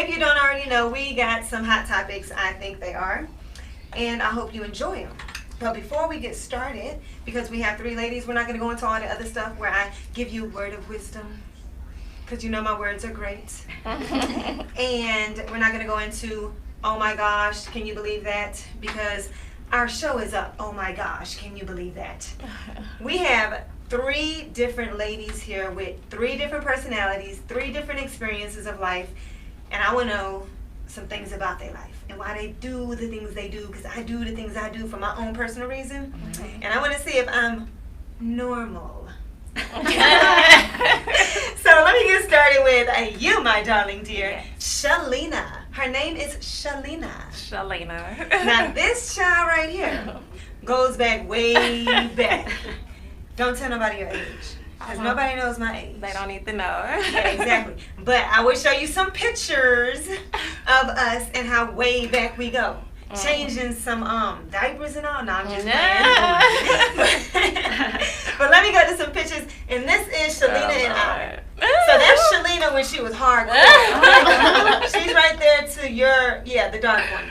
if you don't already know, we got some hot topics. I think they are, and I hope you enjoy them. But before we get started, because we have 3 ladies, we're not going to go into all the other stuff where I give you a word of wisdom, because you know my words are great. And we're not going to go into, oh my gosh, can you believe that? Because our show is up, oh my gosh, can you believe that? We have 3 different ladies here with 3 different personalities, 3 different experiences of life, and I want to know some things about their life and why they do the things they do, because I do the things I do for my own personal reason, and I want to see if I'm normal. So let me get started with you, my darling dear, Shalina. Her name is Shalina. Shalina. Now this child right here goes back way back. Don't tell nobody your age, because nobody knows my age. They don't need to know. Yeah, exactly. But I will show you some pictures of us and how way back we go. Changing some diapers and all. No, I'm just playing. But let me go to some pictures. And this is Shalina and I. So that's Shalina when she was hardcore. She's right there to your, the dark one.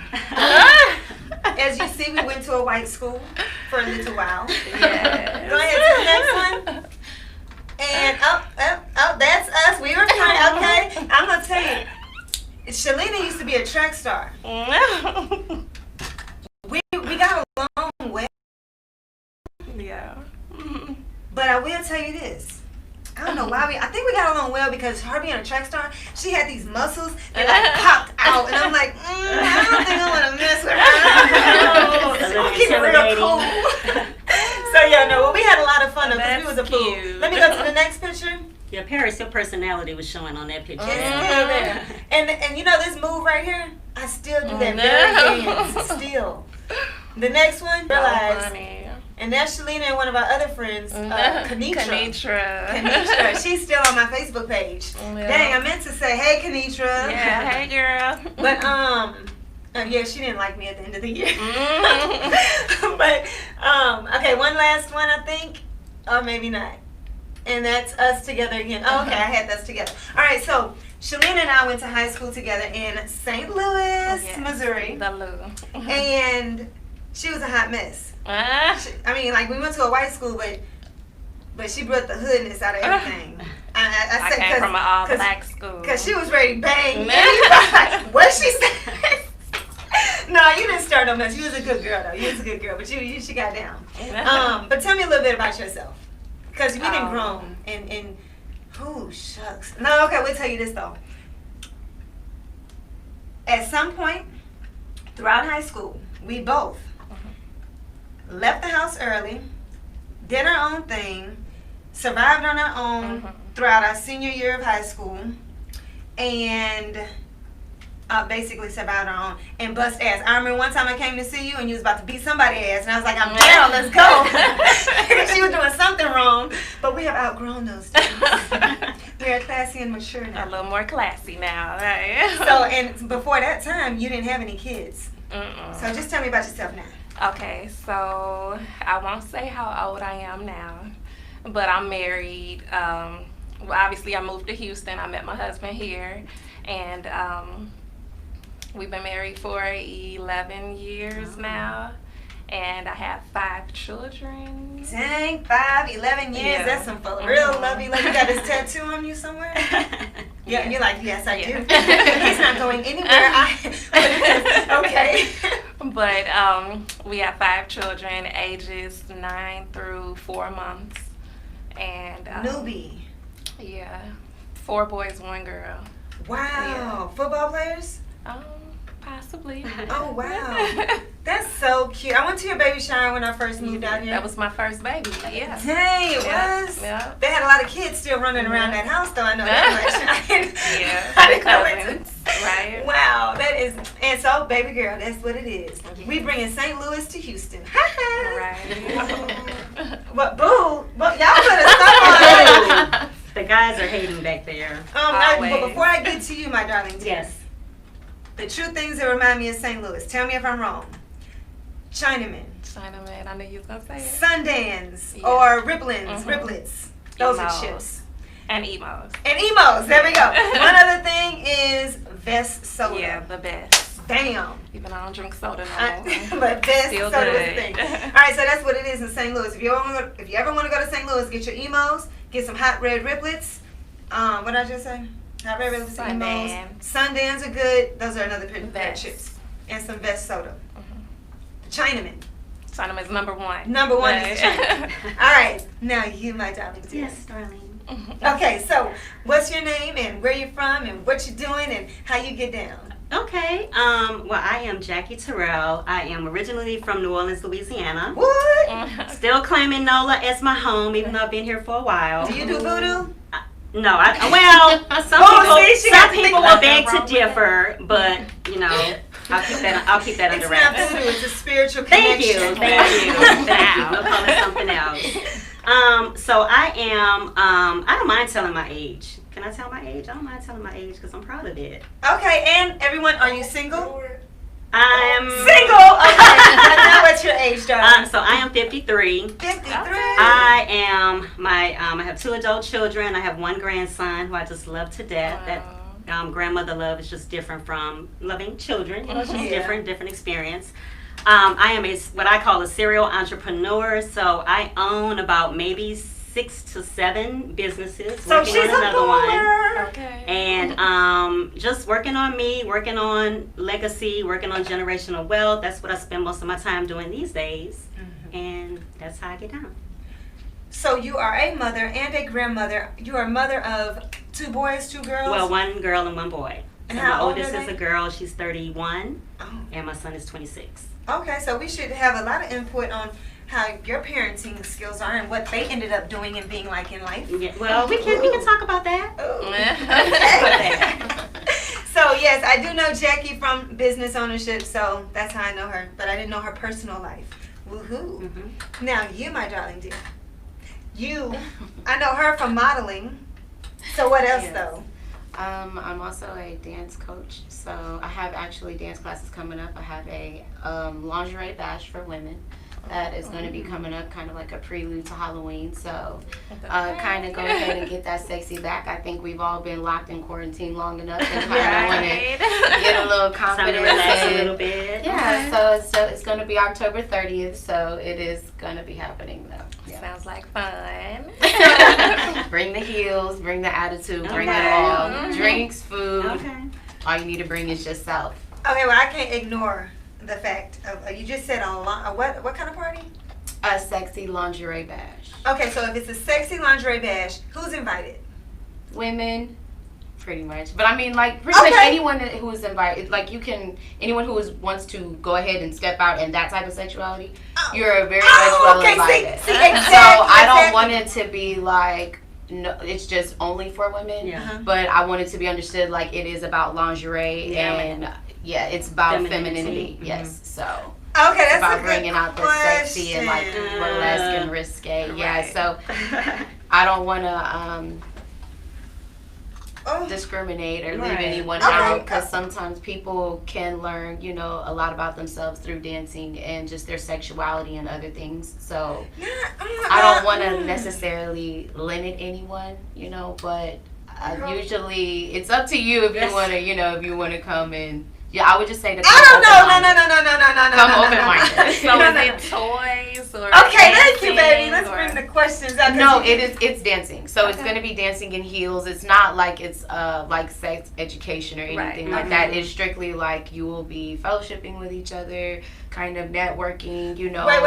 As you see, we went to a white school for a little while. Yes. Go ahead to the next one. And that's us. We were trying, okay? I'm going to tell you, Shalina used to be a track star. We got along well. Yeah. But I will tell you this. I don't know why I think we got along well because her being a track star, she had these muscles that like popped out, and I'm like, I don't think I want to mess with her. I'm keeping it real cool. So we had a lot of fun because we was a fool. Let me go to the next picture. Your Paris, your personality was showing on that picture. It's still there. And you know this move right here? I still do that very dance. Still. The next one, realize. And that's Shalina and one of our other friends, Kenitra. Kenitra. She's still on my Facebook page. Dang, I meant to say, hey, Kenitra. Yeah, hey, girl. But, she didn't like me at the end of the year. But, okay, one last one, I think. Or maybe not. And that's us together again. Oh, okay, I had us together. All right, so Shalina and I went to high school together in St. Louis, Missouri. The Lou. And she was a hot mess. We went to a white school, but she brought the hoodness out of everything. I came from an all-black school. Because she was ready to bang. What she said? No, you didn't start no mess. You was a good girl, though. You was a good girl, but she got down. But tell me a little bit about yourself. Because we done grown. And oh, shucks. No, okay, we'll tell you this, though. At some point throughout high school, we both left the house early, did our own thing, survived on our own throughout our senior year of high school, and basically survived on our own and bust ass. I remember one time I came to see you and you was about to beat somebody's ass, and I was like, I'm down, let's go. She was doing something wrong, but we have outgrown those things. We are classy and mature now. A little more classy now, right? So, and before that time, you didn't have any kids. So just tell me about yourself now. Okay, so I won't say how old I am now, but I'm married. Obviously, I moved to Houston. I met my husband here, and we've been married for 11 years now, and I have 5 children. Dang, 11 years. Yeah. That's some real lovey. Like you got this tattoo on you somewhere? Yeah, and you're like, yes, I do. He's not going anywhere. Okay. But we have 5 children, ages 9 through 4 months, and newbie. Yeah, 4 boys, 1 girl. Wow, yeah. Football players? Possibly. Oh wow, that's so cute. I went to your baby shower when I first moved out here. That was my first baby. Yeah. Dang, it was. Yeah. They had a lot of kids still running around that house, though. I know that much. Yeah. I didn't know it. Right. Wow, that is. And so, baby girl, that's what it is. We bringing St. Louis to Houston. Right. But boo, but y'all better stop on. The guys are hating back there. But before I get to you, my darling, yes. The true things that remind me of St. Louis. Tell me if I'm wrong. Chinaman. I knew you was gonna say it. Sundance or Riblets. Those are chips. And emos. There we go. One other thing is Vest soda. Yeah, the best. Damn. Even though I don't drink soda no more. But best Still soda was the good. thing. All right, so that's what it is in St. Louis. If you ever want to go to St. Louis, get your emos, get some hot red riblets. What did I just say? Hot red riblets, emos. Sundance. Sundance are good. Those are another pair of Vest. chips. And some Vest soda. Chinaman. Chinaman's number one. Number one is But- Chinaman. All right, now you, my darling dear. Yes, darling. Okay, so what's your name and where you from and what you doing and how you get down? Okay. Well, I am Jackie Terrell. I am originally from New Orleans, Louisiana. What? Still claiming NOLA as my home, even though I've been here for a while. Do you do voodoo? No, some Oh, see, she got some to people think will about beg that. to differ, but you know, I'll keep that It's under not wraps. voodoo, it's a spiritual Thank you, connection. thank you. Thank you. We'll call it something else. So I am. I don't mind telling my age. Can I tell my age? I don't mind telling my age because I'm proud of it. Okay, and everyone, are you single? I'm Single! Okay, now what's your age, darling? So I am 53. 53. I am I have 2 adult children. I have 1 grandson who I just love to death. That grandmother love is just different from loving children. You know, it's just Yeah. different experience. I am what I call a serial entrepreneur. So I own about maybe 6 to 7 businesses. So working she's on a another one. baller. Okay. And just working on me, working on legacy, working on generational wealth. That's what I spend most of my time doing these days. And that's how I get down. So you are a mother and a grandmother. You are a mother of 2 boys, 2 girls? Well, 1 girl and 1 boy. And So how my old oldest are is they? a girl. She's 31, Oh. and my son is 26. Okay, so we should have a lot of input on how your parenting skills are and what they ended up doing and being like in life. Yeah, well, we can talk about that. Ooh. Okay. So yes, I do know Jackie from business ownership, so that's how I know her. But I didn't know her personal life. Woohoo! Mm-hmm. Now you, my darling dear, I know her from modeling. So what else Yes. though? I'm also a dance coach, so I have actually dance classes coming up. I have a lingerie bash for women that is going to be coming up, kind of like a prelude to Halloween. So kind of go ahead and get that sexy back. I think we've all been locked in quarantine long enough and kind of want to get a little Time to confidence. relax a and- little bit. Yeah, so it's going to be October 30th, so it is going to be happening though. Yeah. Sounds like fun. Bring the heels, bring the attitude, bring Okay. it all. Mhm. Drinks, food. Okay. All you need to bring is yourself. Okay, well I can't ignore the fact of you just said what kind of party? A sexy lingerie bash. Okay, so if it's a sexy lingerie bash, who's invited? Women, pretty much. But I mean, like, pretty much Okay. anyone who is invited. Like, anyone who wants to go ahead and step out in that type of sexuality, Oh. you're very much well okay, invited. see, exactly. So I don't exactly. want it to be like, no, it's just only for women. Yeah. Uh-huh. But I want it to be understood like it is about lingerie Yeah. and it's about Femininity. femininity. Mhm. Yes. So Okay, it's that's about a bringing good out the question. sexy and like burlesque and risque. Yeah. Right. So I don't want to Oh. discriminate or leave Right. anyone Okay. out because sometimes people can learn, a lot about themselves through dancing and just their sexuality and other things. So I don't want to necessarily limit anyone, but usually it's up to you if you Yes. want to, if you want to come and I would just say to I don't know. No. Come no, open-minded. no. So No, is no. it toys or Okay, thank you, baby. dancing Let's or- bring the questions out. 'cause No, you- it's dancing. So it's Okay. going to be dancing in heels. It's not like it's like sex education or anything Right. like that. It's strictly like you will be fellowshipping with each other, kind of networking, Wait. In If I like a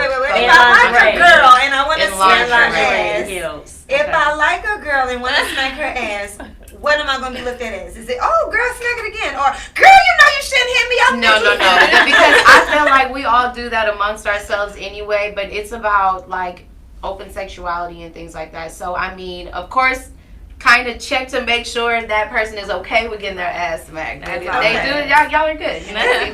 lingerie. girl and I want to In smack her lingerie. ass, Heels. if Okay. I like a girl and want to smack her ass, what am I going to be looked at as? Is it, oh, girl, smack it again? Or, girl, you shouldn't hit me. I'm No, thinking- because I feel like we all do that amongst ourselves anyway, but it's about like open sexuality and things like that. So I mean, of course, kind of check to make sure that person is okay with getting their ass smacked. But if Okay. they do it, y'all are good.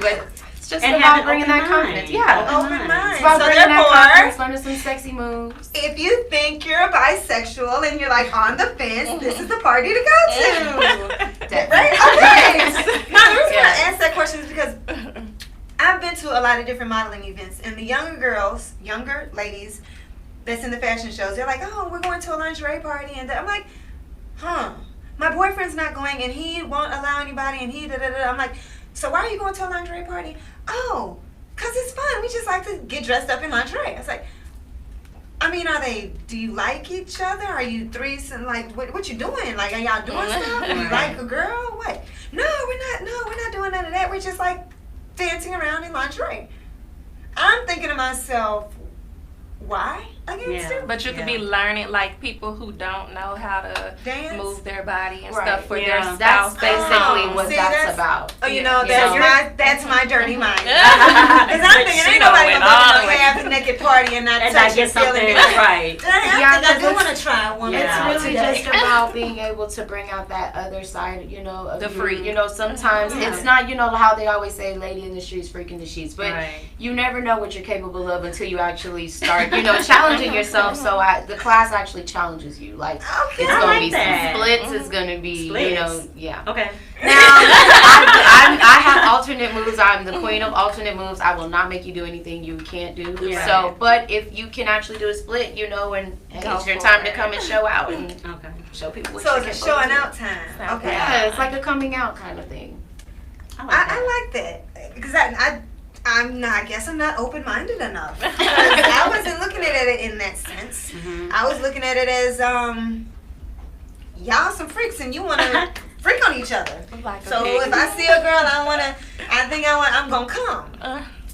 But it's just And have about an bringing open that confidence. mind. Yeah. Open mind. It's about So bringing that therefore, confidence, learning some sexy moves. if you think you're bisexual and you're like on the fence, this is the party to go to. Right? Okay. Now, the reason I asked that question is because I've been to a lot of different modeling events, and the younger ladies that's in the fashion shows, they're like, oh, we're going to a lingerie party, and I'm like, huh. my boyfriend's not going and he won't allow anybody and he da-da-da. I'm like, so why are you going to a lingerie party? Oh, because it's fun. We just like to get dressed up in lingerie. I was like, I mean, do you like each other? Are you threesome? Like, what you doing? Like, are y'all doing stuff? Do you like a girl? What? No, we're not doing none of that. We're just like dancing around in lingerie. I'm thinking to myself, why against Yeah. it? But you could be learning, like people who don't know how to Dance? move their body and Right. stuff for Yeah. their That's spouse. basically Oh, what see, that's that's- about. Oh, you know, Yeah. that's my dirty mind. Because Because I'm thinking, ain't nobody gonna go to no way. half-naked party and not And touch I and get feel something it. right. I Yeah, think I do because want to try one. Yeah. It's really today. just about being able to bring out that other side, you know, of The you. freak. You know, sometimes Yeah. it's not, you know, how they always say, lady in the streets, freak in the sheets. But Right. you never know what you're capable of until you actually start, you know, challenging yourself. So the class actually challenges you. Like, Okay. it's I going like to be that. some splits. It's going to be, you Splits. know, yeah. Okay. Now, I have alternate moves. I'm the queen of alternate moves. I will not make you do anything you can't do. Yeah. So, but if you can actually do a split, you know, and hey, Go it's your for time to it. come and show out and Okay. show people what So you it's a can showing do. out time. Okay. Yeah, it's like a coming out kind of thing. I like that. I like that because I'm not. I guess I'm not open-minded enough. 'Cause I wasn't looking at it in that sense. Mhm. I was looking at it as y'all some freaks and you want to freak on each other. Like a So pig. if I see a girl, I'm gonna come.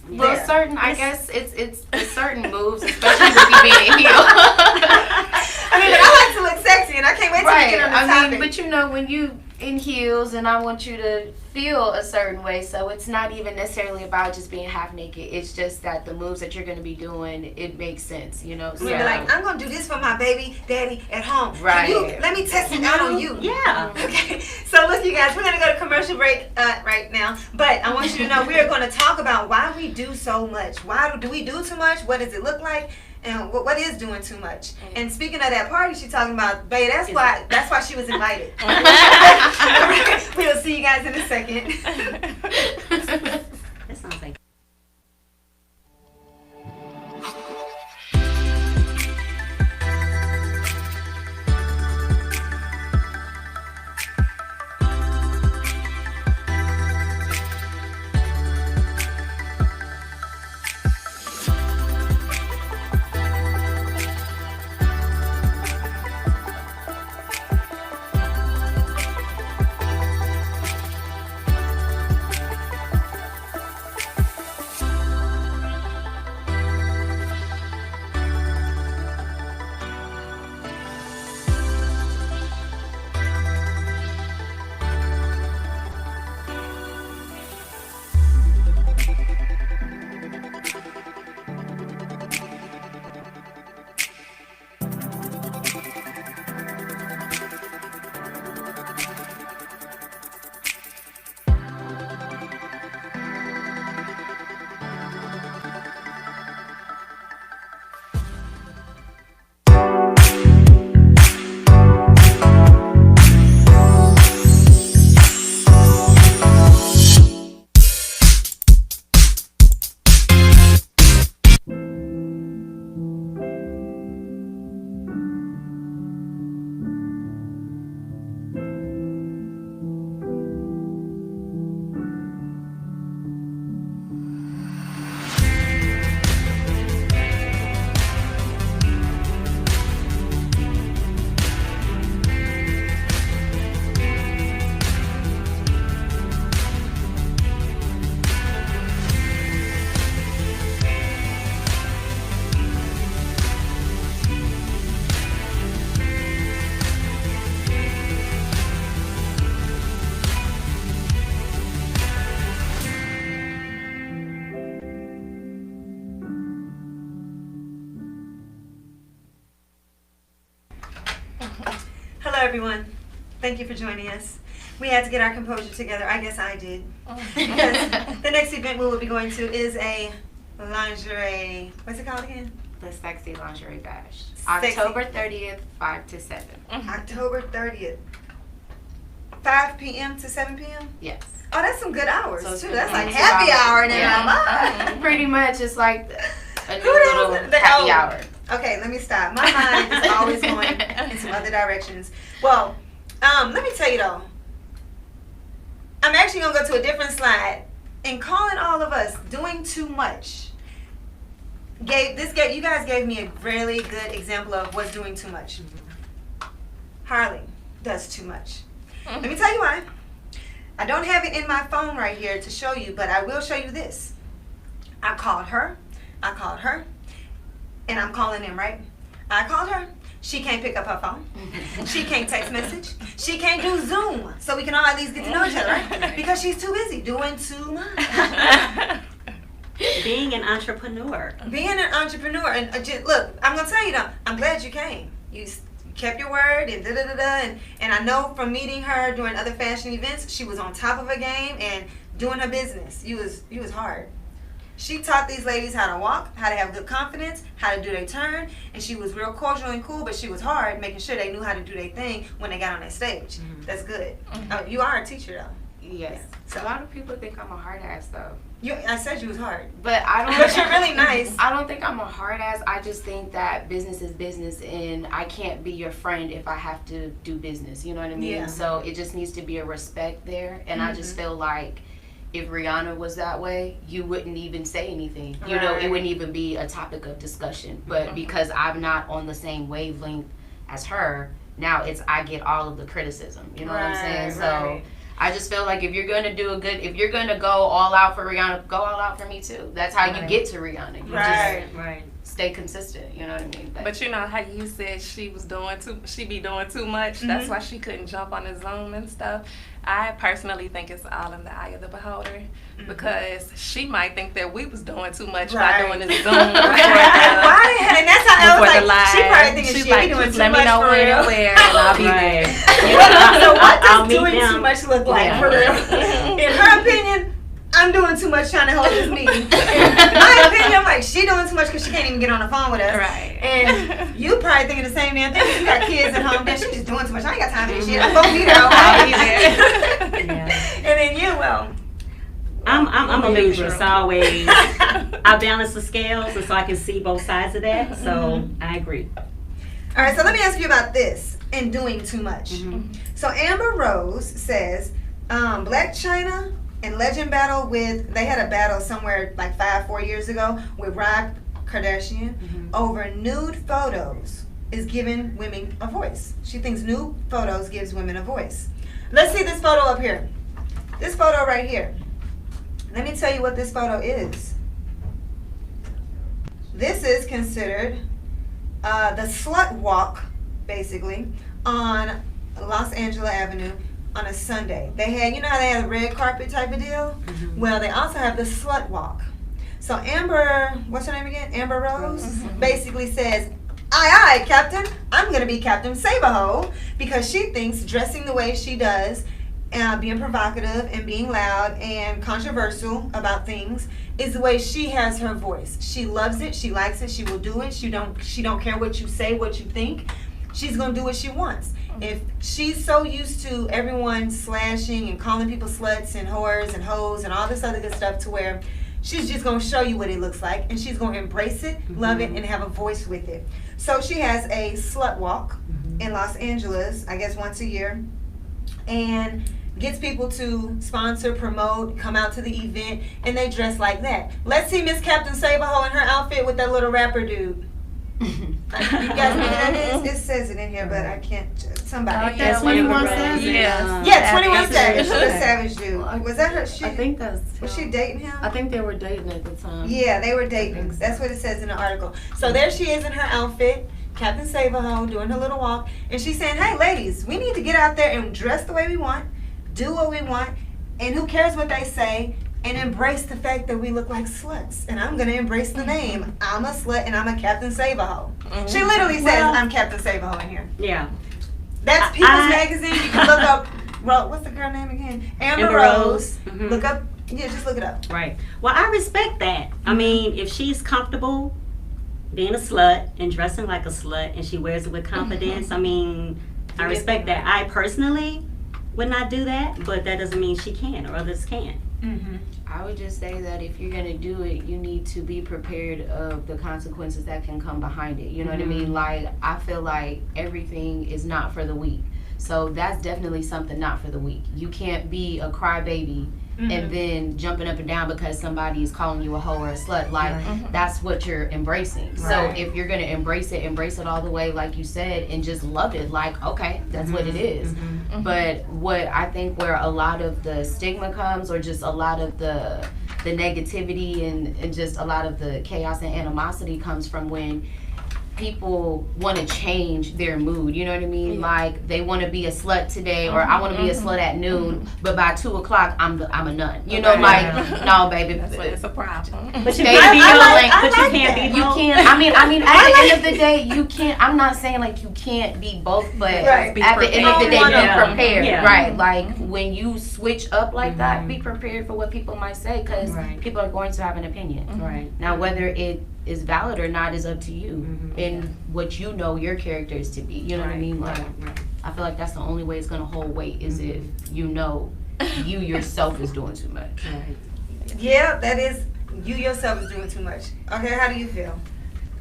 Well, There. certain, I guess it's certain moves, especially with you being in heel. I mean, but I like to look sexy, and I can't wait till we Right. get on the I topic. mean, but you know, when you in heels, and I want you to feel a certain way, so it's not even necessarily about just being half naked. It's just that the moves that you're going to be doing, it makes sense, you know. So, We'd be like, I'm gonna do this for my baby daddy at home. Can Right. you, let me test it out on you. Yeah. Okay, so look, you guys, we're gonna go to commercial break right now. But I want you to know we are gonna talk about why we do so much. Why do we do too much? What does it look like? And what is doing too much? And speaking of that party, she's talking about, babe, that's why she was invited. We'll see you guys in a second. That sounds like. Hello, everyone. Thank you for joining us. We had to get our composure together. I guess I did. Because the next event we will be going to is a lingerie. What's it called again? The Sexy Lingerie Bash. Sexy. October 30th, 5 to 7. October 30th. 5 p.m. to 7 p.m.? Yes. Oh, that's some good hours, So it's too. good. That's like 2 happy hours. hour now. Yeah. My. Pretty much, it's like a new Who the hell's little the- happy oh. hour. Okay, let me stop. My mind is always going in some other directions. Well, Let me tell you though. I'm actually gonna go to a different slide and calling all of us doing too much. You guys gave me a really good example of what's doing too much. Harley does too much. Let me tell you why. I don't have it in my phone right here to show you, but I will show you this. I called her, and I'm calling him, right? I called her. She can't pick up her phone. She can't text message. She can't do Zoom, so we can all at least get to know each other, right? Because she's too busy doing too much. Being an entrepreneur. Being an entrepreneur, and look, I'm gonna tell you though, I'm glad you came. You kept your word, and and I know from meeting her during other fashion events, she was on top of her game and doing her business. You was hard. She taught these ladies how to walk, how to have good confidence, how to do their turn, and she was real cordial and cool, but she was hard, making sure they knew how to do their thing when they got on that stage. That's good. You are a teacher though. Yes. So- A lot of people think I'm a hard ass though. I said you was hard. But I don't. But you're really nice. I don't think I'm a hard ass. I just think that business is business, and I can't be your friend if I have to do business. You know what I mean? Yeah. So it just needs to be a respect there, and I just feel like if Rihanna was that way, you wouldn't even say anything. You know, it Right. wouldn't even be a topic of discussion. But because I'm not on the same wavelength as her, now I get all of the criticism. You know what I'm saying? So. Right. I just feel like if you're gonna if you're gonna go all out for Rihanna, go all out for me too. That's how you get to Rihanna. You Right. just stay consistent. You know what I mean? But you know how you said she be doing too much. That's why she couldn't jump on the Zoom and stuff. I personally think it's all in the eye of the beholder, because she might think that we was doing too much by doing this Zoom And that's how I was like, she probably thinking she's she like, be doing just too let me much know for when real. and where, and I'll be Right. there. So what I'll does meet doing them. too much look like Yeah. for real? In her opinion, I'm doing too much trying to hold this meeting. In my opinion, I'm like, she doing too much because she can't even get on the phone with us. Right. And you probably thinking the same damn thing. You got kids at home, then she just doing too much. I ain't got time for this shit. I'm gonna be there. I'll be there. Yeah. And then you, well, I'm a Libra, so I balance the scales, and so I can see both sides of that. So I agree. all right, so let me ask you about this and doing too much. So Amber Rose says, Black China and Legend they had a battle somewhere like 4 years ago with Rob Kardashian over nude photos is giving women a voice. She thinks nude photos gives women a voice. Let's see this photo up here. This photo right here. Let me tell you what this photo is. This is considered the slut walk, basically, on Los Angeles Avenue on a Sunday. They had, you know how they had a red carpet type of deal? Well, they also have the slut walk. So Amber, what's her name again? Amber Rose, basically says, aye, Captain, I'm going to be Captain Save-A-Ho, because she thinks dressing the way she does, being provocative and being loud and controversial about things is the way she has her voice. She loves it. She likes it. She will do it. She don't care what you say, what you think. She's going to do what she wants. If she's so used to everyone slashing and calling people sluts and whores and hoes and all this other good stuff to where she's just going to show you what it looks like, and she's going to embrace it, love it, and have a voice with it. So she has a slut walk in Los Angeles, I guess once a year, and gets people to sponsor, promote, come out to the event, and they dress like that. Let's see Miss Captain Save-A-Ho in her outfit with that little rapper dude. You guys know what that is? It says it in here, but I can't. Somebody. That's 21 Savage. Yeah, 21 Savage. The Savage dude. Well, Was that her? I think that's. Was she dating him? I think they were dating at the time. Yeah, they were dating. That's what it says in the article. So there she is in her outfit, Captain Save-A-Ho, doing her little walk, and she's saying, "Hey, ladies, we need to get out there and dress the way we want, do what we want, and who cares what they say, and embrace the fact that we look like sluts." And I'm gonna embrace the name. I'm a slut, and I'm a Captain Save-A-Ho. She literally says, "I'm Captain Save-A-Ho" in here. Yeah. That's People's Magazine. You can look up. Well, what's the girl name again? Amber Rose. Mhm. Look up. Yeah, just look it up. Right. Well, I respect that. I mean, if she's comfortable being a slut and dressing like a slut and she wears it with confidence, I mean, I respect that. I personally would not do that, but that doesn't mean she can or others can. I would just say that if you're gonna do it, you need to be prepared of the consequences that can come behind it. You know what I mean? Like, I feel like everything is not for the weak. So that's definitely something not for the weak. You can't be a crybaby and then jumping up and down because somebody is calling you a hoe or a slut. Like, that's what you're embracing. So Right. if you're going to embrace it all the way, like you said, and just love it. Like, okay, that's what it is. But what I think where a lot of the stigma comes, or just a lot of the negativity and just a lot of the chaos and animosity comes from when people want to change their mood, you know what I mean? Like, they want to be a slut today, or I want to be a slut at noon, but by 2:00 I'm a nun. You know, like, no, baby, That's when it's a problem. But you They can't be feel both. like- But you I like can't that. be you both. can't. I mean, at the end of the day, you can't. I'm not saying like you can't be both, but Right. at the end of the day, prepared. be prepared, Yeah. right? Like, when you switch up like that, be prepared for what people might say, because Right. people are going to have an opinion. Right. Now, whether it is valid or not is up to you and what you know your character is to be. You know what I mean? Like, Right. I feel like that's the only way it's gonna hold weight is if you know you yourself is doing too much. Right. Yeah, that is, you yourself is doing too much. Okay, how do you feel?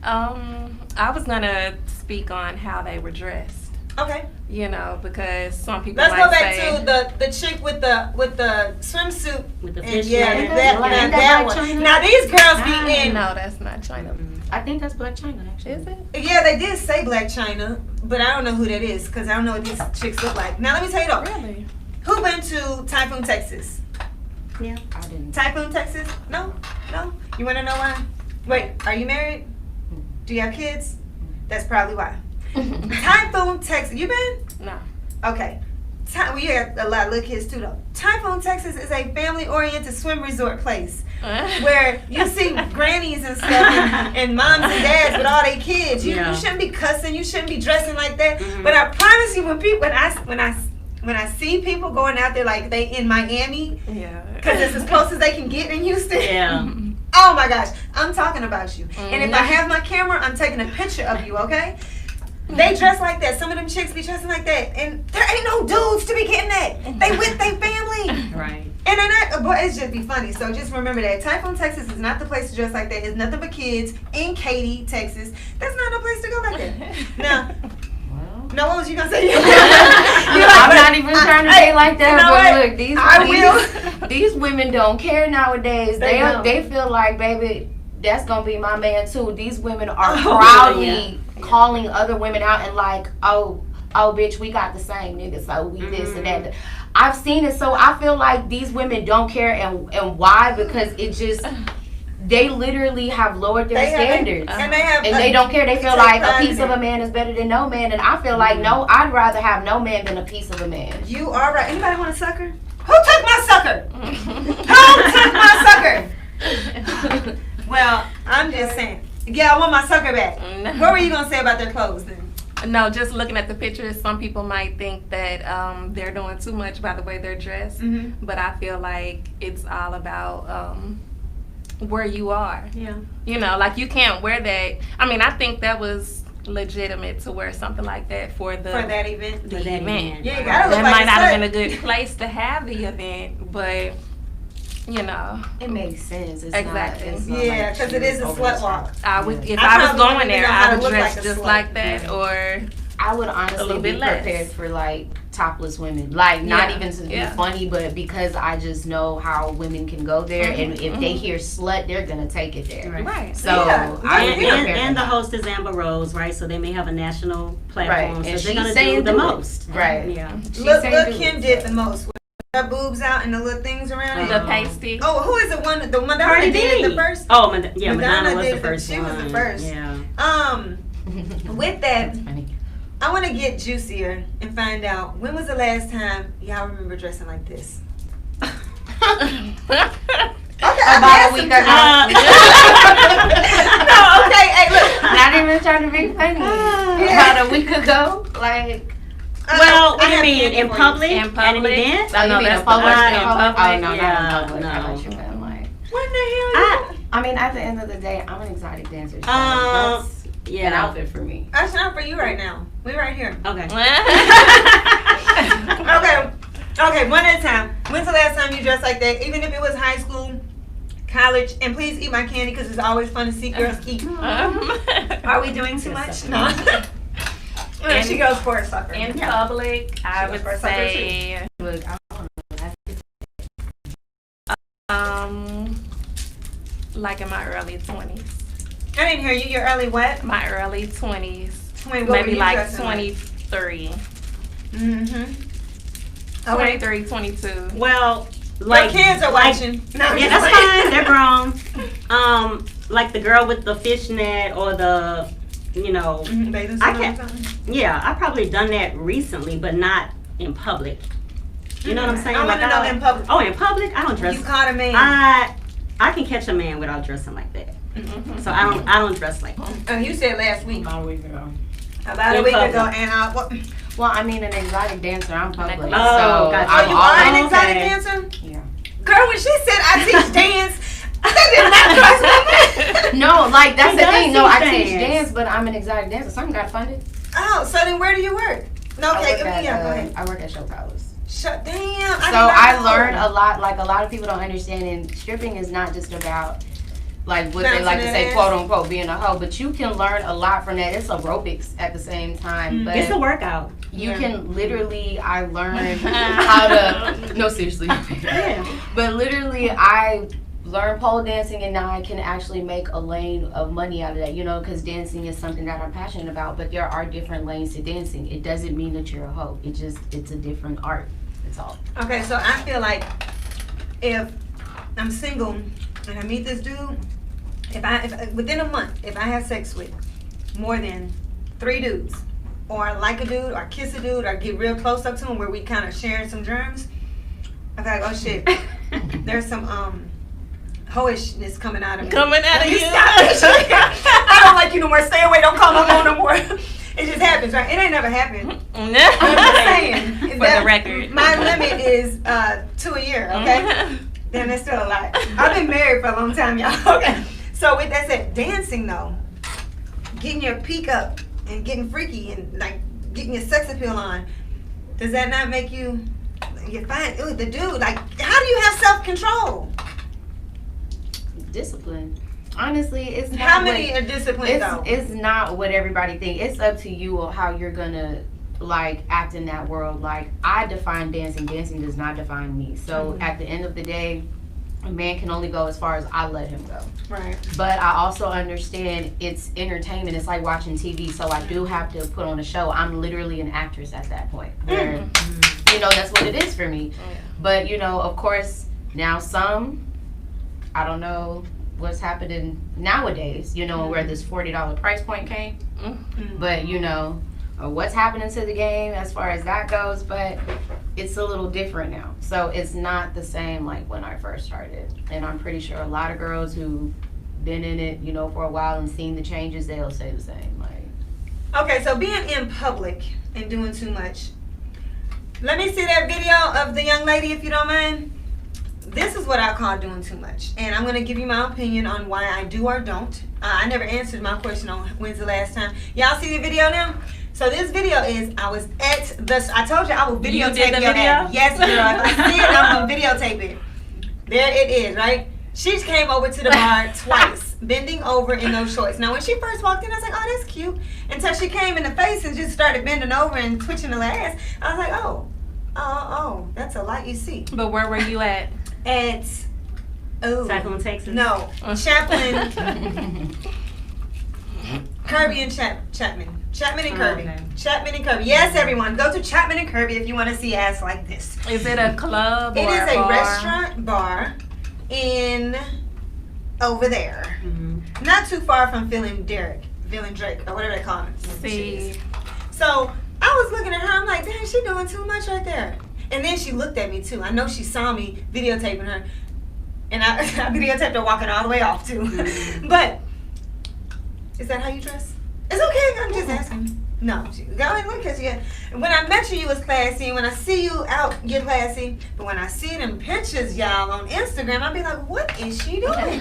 I was gonna speak on how they were dressed. Okay, You know, because some people let's might go back say, to the chick with the swimsuit. With the And fish. yeah, net. that Ain't that that Blac one. Chyna? Now these girls be in. no, that's not China. I think that's Blac Chyna, actually. Is it? Yeah, they did say Blac Chyna, but I don't know who that is because I don't know what these chicks look like. Now let me tell you though, Really? who went to Typhoon, Texas? Yeah. I didn't. Typhoon, Texas? No, no. You want to know why? Wait, are you married? Do you have kids? That's probably why. Typhoon, Texas. You been? No. Okay. Well, you got a lot of little kids too, though. Typhoon, Texas is a family-oriented swim resort place where you see grannies and stuff and moms and dads with all their kids. You shouldn't be cussing. You shouldn't be dressing like that. But I promise you, when I see people going out there like they in Miami, Yeah. because it's as close as they can get in Houston. Yeah. Oh my gosh, I'm talking about you. And if I have my camera, I'm taking a picture of you, okay? They dress like that. Some of them chicks be dressing like that. And there ain't no dudes to be getting that. They with their family. Right. And they're not, but it's just be funny. So just remember that. Typhoon, Texas is not the place to dress like that. It's nothing but kids in Katy, Texas. That's not no place to go like that. Now, Well, no, what was you going to say? I'm not even trying to say like that, you know but what? look, I these women don't care nowadays. They don't. They feel like, baby, that's gonna be my man too. These women are Oh, proudly calling other women out and like, oh, bitch, we got the same nigga, so we this and that. I've seen it, so I feel like these women don't care, and why? Because it just, they literally have lowered their standards. And they have, And they don't care. They feel take like a pride piece in of it. a man is better than no man. And I feel like, no, I'd rather have no man than a piece of a man. You are right. Anybody want a sucker? Who took my sucker? Who took my sucker? Well, I'm just saying. Yeah, I want my sucker back. What were you going to say about their clothes then? No, just looking at the pictures, some people might think that they're doing too much by the way they're dressed. But I feel like it's all about where you are. Yeah. You know, like you can't wear that. I mean, I think that was legitimate to wear something like that for the For that event? the For that event. event. Yeah, you gotta look That like might a not have slut. been a good place to have the event, but you know, It makes sense. It's Exactly. Not, it's not Yeah, like 'cause it is a over slut the top. walk. I would if I I was probably going wouldn't there, know how I to would look dress like a just slut. like that, or I would A honestly little be bit less. prepared for like topless women. Like not Yeah, even to be yeah. funny, but because I just know how women can go there, Mhm, and if they hear slut, they're gonna take it there. right. So Yeah. I would And, be prepared for and the that. host is Amber Rose, right? So they may have a national Right, platform. and So they're she's gonna saying do the do it. most. Right. Yeah. She's Look, saying do Kim it, did so. the most. With her boobs out and the little things around it. The pasty. Oh, who is the one? The Madonna Cardi did it B. the first. Oh, yeah, Madonna Madonna was did the the- first she one. was the first. Yeah. With that, That's funny. I want to get juicier and find out when was the last time y'all remember dressing like this? Okay, About a week ago. No, okay, hey, look. Not even trying to be funny. About a week ago, like. Well, I I have mean, candy in for you. public, In at an public? event. I know you mean that's in public? the in public. public. Oh no, Yeah, not in public. I no. thought you meant like. What the hell? I mean, at the end of the day, I'm an exotic dancer. So Um, that's an Yeah. outfit for me. That's not for you right now. We right here. Okay. Okay, one at a time. When's the last time you dressed like that? Even if it was high school, college, and please eat my candy because it's always fun to see girls eat. Are we doing too much? No. She goes for soccer. In Yeah. public, I goes would for soccer, too. say, Look, I don't know. like in my early 20s. I didn't hear you. Your early what? My early 20s. 20, what were Maybe you like dressing 23. Mm-hmm. 23, 22. Well, Your like kids are like- watching. No, I'm Yeah, just that's playing. fine. They're grown. Like the girl with the fishnet or the, you know, Mhm, bathing I suit can't- on. yeah, I probably done that recently, but not in public. You know what I'm saying? I want to know in public. Oh, in public, I don't dress. You caught a man. I can catch a man without dressing like that. Mhm. So I don't dress like that. Oh, you said last week. About a week ago. About a In week public. ago, and what? Well, I mean, an exotic dancer, I'm public. Oh, so gotcha. Oh, I'm you are an okay. exotic dancer? Yeah. Girl, when she said I teach dance, that did not cross my mind. No, like, that's He the does thing. No, teach I teach dance. dance, but I'm an exotic dancer. Something got funded. Oh, so then where do you work? No, I okay, work at, yeah, go ahead. I work at Show Palace. Shut damn. So I learned a lot. Like, a lot of people don't understand, and stripping is not just about, like, what they like to say, Bouncing quote unquote, being a hoe. But you can learn a lot from that. It's aerobics at the same time. But It's a workout. you Yeah. can literally, I learned how to, no, seriously. Yeah. But literally, I learned pole dancing, and now I can actually make a lane of money out of that, you know, because dancing is something that I'm passionate about. But there are different lanes to dancing. It doesn't mean that you're a hoe. It's a different art. That's all. Okay, so I feel like if I'm single and I meet this dude, if within a month, if I have sex with more than 3 dudes, or like a dude, or kiss a dude, or get real close up to him where we kind of sharing some germs, I feel like, oh shit, there's some hoishness coming out of me. Coming out of You you. stop that shit. I don't like you no more. Stay away. Don't call no more no more. It just happens, right? It ain't never happened. I'm just saying. For the record. My limit is 2 a year, okay? Damn, that's still a lot. I've been married for a long time, y'all. Okay. So with that said, dancing though, getting your peak up and getting freaky and like getting your sex appeal on, does that not make you fine? Ooh, the dude, like, how do you have self-control? Discipline. Honestly, it's not How many what, are disciplined though? it's not what everybody think. It's up to you on how you're gonna like act in that world. Like, I define dancing. Dancing does not define me. So at the end of the day, a man can only go as far as I let him go. Right. But I also understand it's entertainment. It's like watching TV. So I do have to put on a show. I'm literally an actress at that point. Where, you know, that's what it is for me. But, you know, of course, now I don't know what's happening nowadays, you know, where this $40 price point came. But, you know, what's happening to the game as far as that goes. But it's a little different now. So it's not the same like when I first started. And I'm pretty sure a lot of girls who've been in it, you know, for a while and seen the changes, they'll say the same. Like, Okay, so being in public and doing too much. Let me see that video of the young lady, if you don't mind. This is what I call doing too much. And I'm going to give you my opinion on why I do or don't. I never answered my question on when's the last time. Y'all see the video now? So this video is, I was at I told you I will You videotape did the your video? ass. Yes, girl. If I see it, I'm going to videotape it. There it is, right? She came over to the bar twice, bending over in those shorts. Now, when she first walked in, I was like, oh, that's cute. Until she came in the face and just started bending over and twitching her ass. I was like, oh, that's a lot you see. But where were you at? At, Cyclone, Texas. no, Chaplin, Kirby and Chapman. Chapman and Kirby. okay. Chapman and Kirby. Yes, everyone, go to Chapman and Kirby if you want to see ass like this. Is it a club It or is a bar? restaurant bar in over there. Mhm. Not too far from Phil and Drake, or whatever they call him. See, So I was looking at her, I'm like, damn, she doing too much right there. And then she looked at me too. I know she saw me videotaping her. And I videotaped her walking all the way off too. But is that how you dress? It's okay, I'm just asking. No, go ahead, look at you. When I met you, you was classy. When I see you out, you're classy. But when I see them pictures, y'all, on Instagram, I'll be like, what is she doing?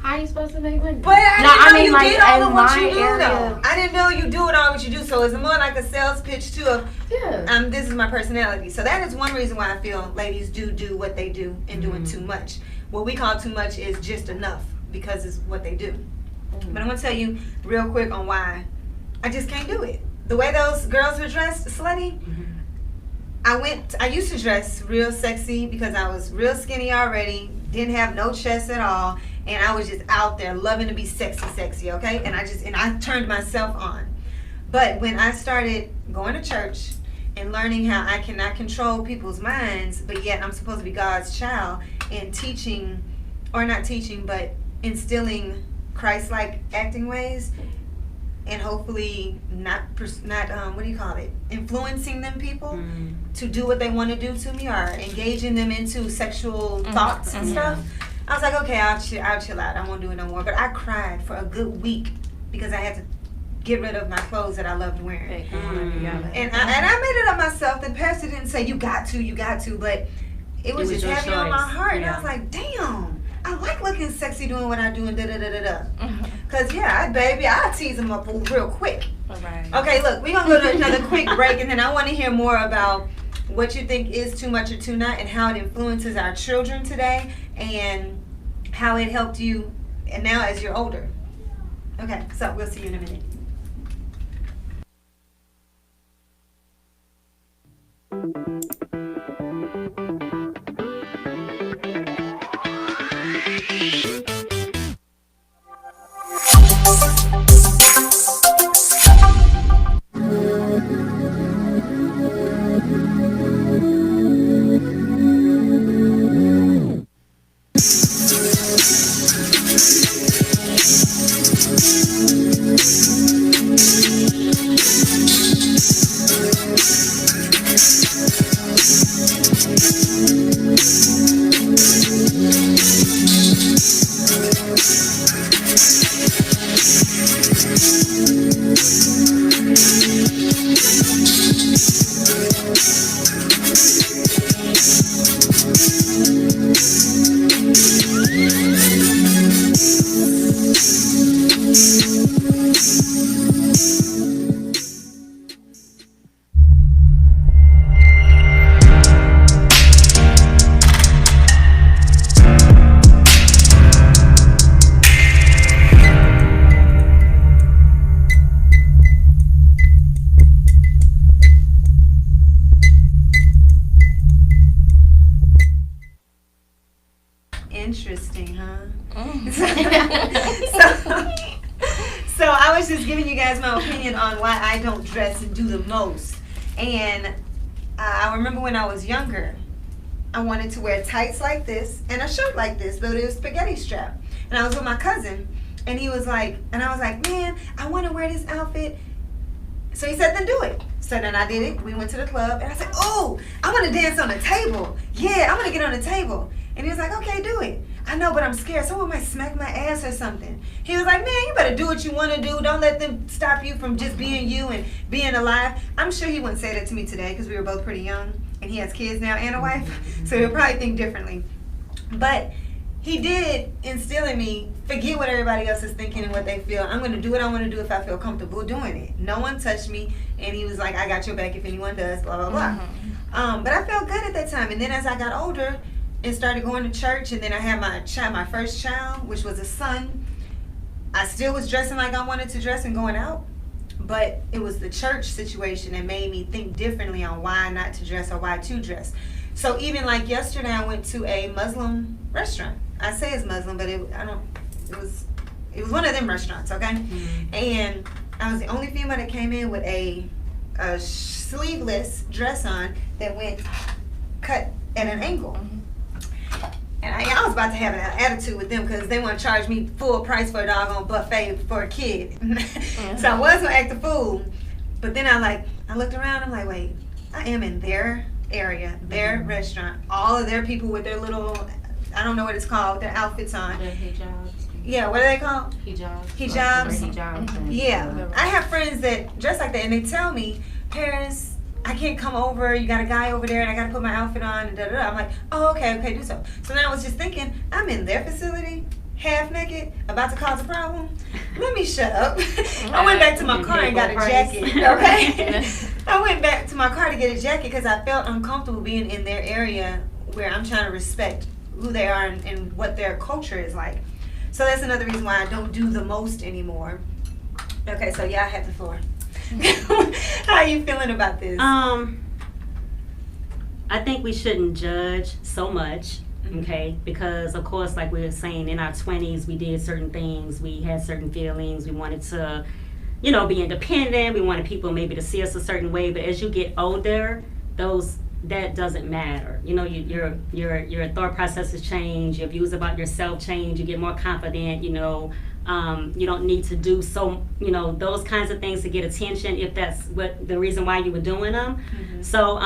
how are you supposed to make money? But I No, didn't I know mean, you like, did all in of what my you do, area- though. I didn't know you do it all what you do. So it's more like a sales pitch too of, Yeah. this is my personality. So that is one reason why I feel ladies do what they do and doing too much. What we call too much is just enough because it's what they do. But I'm gonna tell you real quick on why I just can't do it. the way those girls were dressed, slutty. I used to dress real sexy because I was real skinny already, didn't have no chest at all, and I was just out there loving to be sexy, okay? And I turned myself on. But when I started going to church and learning how I cannot control people's minds, but yet I'm supposed to be God's child, and teaching, or not teaching, but instilling Christ-like acting ways, and hopefully not influencing them people to do what they want to do to me, or engaging them into sexual thoughts and stuff. I was like, okay, I'll chill out. I won't do it no more. But I cried for a good week because I had to get rid of my clothes that I loved wearing. And I made it up myself. The pastor didn't say you got to, but it was just heavy on my heart. And I was like, damn, I like looking sexy doing what I do and da-da-da-da-da. Because, I'll tease them up real quick. Right. Okay, look, we're going to go to another quick break, and then I want to hear more about what you think is too much or too not, and how it influences our children today, and how it helped you and now as you're older. Okay, so we'll see you in a minute. Interesting, huh? So I was just giving you guys my opinion on why I don't dress and do the most. And I remember when I was younger, I wanted to wear tights like this and a shirt like this, but it was spaghetti strap. And I was with my cousin, and he was like, and I was like, man, I want to wear this outfit. So he said, then do it. So then I did it. We went to the club, and I said, oh, I want to dance on the table. Yeah, I want to get on the table. And he was like, okay, do it. I know, but I'm scared. Someone might smack my ass or something. He was like, man, you better do what you want to do. Don't let them stop you from just being you and being alive. I'm sure he wouldn't say that to me today because we were both pretty young, and he has kids now and a wife. So he'll probably think differently. But he did instill in me, forget what everybody else is thinking and what they feel. I'm going to do what I want to do if I feel comfortable doing it. No one touched me. And he was like, I got your back if anyone does, blah, blah, blah. But I felt good at that time. And then as I got older and started going to church, and then I had my first child, which was a son, I still was dressing like I wanted to dress and going out. But it was the church situation that made me think differently on why not to dress or why to dress. So even like yesterday, I went to a Muslim restaurant. I say it's Muslim, but it was one of them restaurants, okay? And I was the only female that came in with a sleeveless dress on that went cut at an angle. And I was about to have an attitude with them because they want to charge me full price for a doggone buffet for a kid. So I was going to act a fool. But then I looked around, I'm like, wait, I am in their area, their restaurant, all of their people with their little, I don't know what it's called, their outfits on. Their hijabs. Yeah, what are they called? Hijabs. Hijabs. Hijabs. Yeah. I have friends that dress like that, and they tell me, Paris, I can't come over, you got a guy over there and I got to put my outfit on and da-da-da. I'm like, oh, okay, do so. So then I was just thinking, I'm in their facility, half naked, about to cause a problem. Let me shut up. I went back to my car and got a jacket, okay? I went back to my car to get a jacket because I felt uncomfortable being in their area where I'm trying to respect who they are and what their culture is like. So that's another reason why I don't do the most anymore. Okay, so yeah, I had the floor. How are you feeling about this? I think we shouldn't judge so much, Mm-hmm. okay? Because of course, like we were saying, in our 20s, we did certain things, we had certain feelings, we wanted to, you know, be independent. We wanted people maybe to see us a certain way. But as you get older, that doesn't matter. You know, your thought processes change. Your views about yourself change. You get more confident. You know, you don't need to do those kinds of things to get attention if that's what the reason why you were doing them. Mm-hmm. So,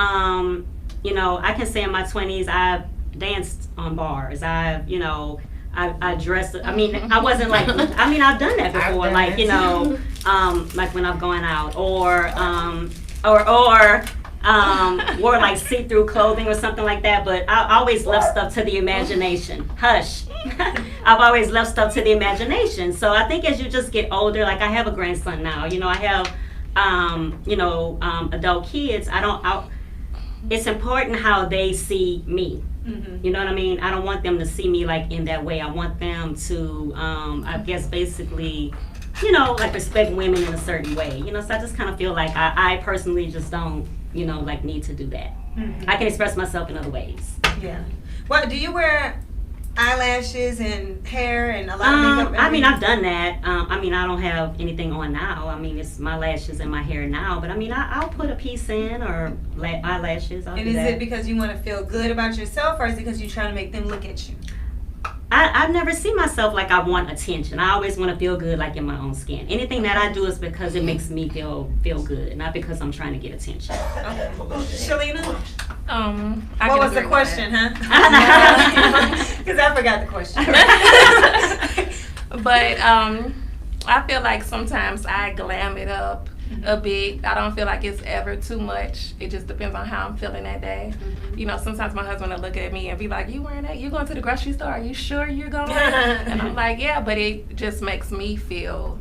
you know, I can say in my 20s, I've danced on bars. I dressed. I mean, I wasn't like. I mean, I've done that before. Like, you know, like when I'm going out, or wore like see-through clothing or something like that. But I always left stuff to the imagination. Hush. I've always left stuff to the imagination. So I think as you just get older, like I have a grandson now. You know, I have, adult kids. It's important how they see me. Mm-hmm. You know what I mean? I don't want them to see me like in that way. I want them to, I guess basically, you know, like respect women in a certain way. You know, so I just kind of feel like I personally just don't, you know, like need to do that. Mm-hmm. I can express myself in other ways. Yeah. Well, do you wear eyelashes and hair and a lot of makeup? I mean, I've done that. I mean, I don't have anything on now. I mean, it's my lashes and my hair now. But I mean, I'll put a piece in or eyelashes. And is it because you want to feel good about yourself, or is it because you're trying to make them look at you? I've never seen myself like I want attention. I always want to feel good, like in my own skin. Anything that I do is because it makes me feel good, not because I'm trying to get attention. Okay. Shalina? What was the question, huh? Because I forgot the question. But I feel like sometimes I glam it up a bit. I don't feel like it's ever too much. It just depends on how I'm feeling that day. Mm-hmm. You know, sometimes my husband will look at me and be like, "You wearing that? You going to the grocery store? Are you sure you're going?" And I'm like, "Yeah," but it just makes me feel,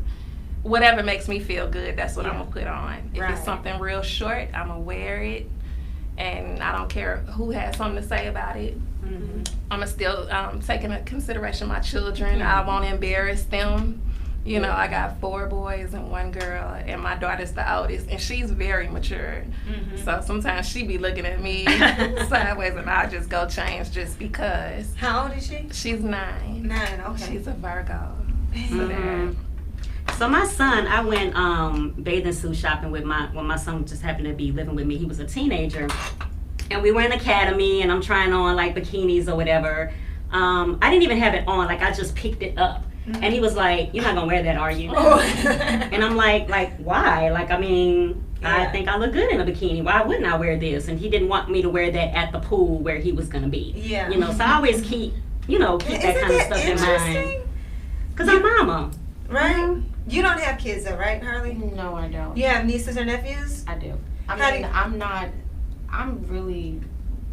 whatever makes me feel good, that's what I'm gonna put on. If Right. it's something real short, I'm gonna wear it, and I don't care who has something to say about it. Mm-hmm. I'm gonna still take into consideration my children. I won't embarrass them. You know, I got 4 boys and 1 girl, and my daughter's the oldest, and she's very mature. Mm-hmm. So sometimes she be looking at me sideways, and I'll just go change just because. How old is she? She's 9. 9, okay. She's a Virgo. Mhm. So my son, I went bathing suit shopping with when my son just happened to be living with me. He was a teenager, and we were in Academy, and I'm trying on like bikinis or whatever. I didn't even have it on, like I just picked it up. And he was like, "You're not gonna wear that, are you?" And I'm like, why? Like, I mean, I think I look good in a bikini. Why wouldn't I wear this? And he didn't want me to wear that at the pool where he was gonna be. Yeah. You know, so I always keep that kind of stuff in mind. Interesting? Cause I'm mama. Right? You don't have kids though, right, Harley? No, I don't. You have nieces or nephews? I do. How do you- I'm really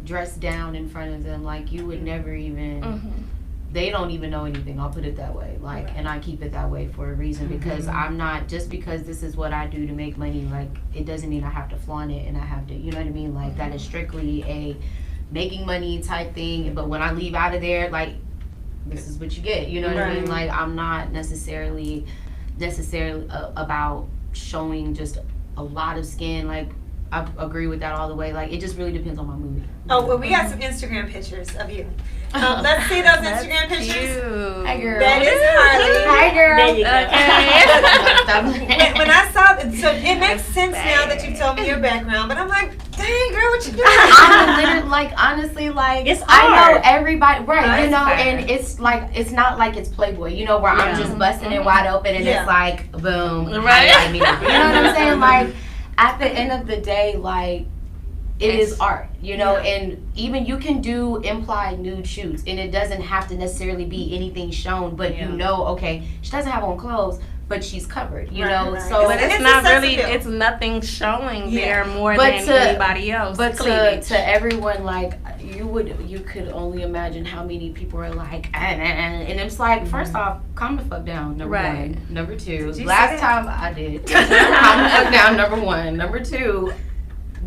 dressed down in front of them. Like, you would never even, they don't even know anything. I'll put it that way. Like, and I keep it that way for a reason, because I'm not, just because this is what I do to make money, like, it doesn't mean I have to flaunt it and I have to, you know what I mean? Like, that is strictly a making money type thing. But when I leave out of there, like, this is what you get, you know what I mean? Like, I'm not necessarily about showing just a lot of skin. Like, I agree with that all the way. Like, it just really depends on my mood. Oh, well, we got some Instagram pictures of you. Let's see those Instagram pictures. Cute. Hi, girl. That is Harley. Hi, girl. There you go. When I saw it, so it makes sense now that you told me your background, but I'm like, dang, girl, what you doing? I'm literally, like, honestly, like, It's I know art. everybody, right, you That's know, fair. and it's like, it's not like it's Playboy, you know, where I'm just busting it wide open and Yeah. it's like, boom, Right. highlight me. You know what I'm saying? Like, at the end of the day, like, it is art, you know, and even you can do implied nude shoots, and it doesn't have to necessarily be anything shown, but you know, okay, she doesn't have on clothes, but she's covered, you know, right. so. But it's It's not a sex really, appeal. it's nothing showing Yeah. there more But than to- anybody else. But Cleavage. to everyone, like, you could only imagine how many people are like, and it's like, first off, calm the fuck down, number Right. one. Number two, Did you last say that? time I did, calm the fuck down, number one. Number two,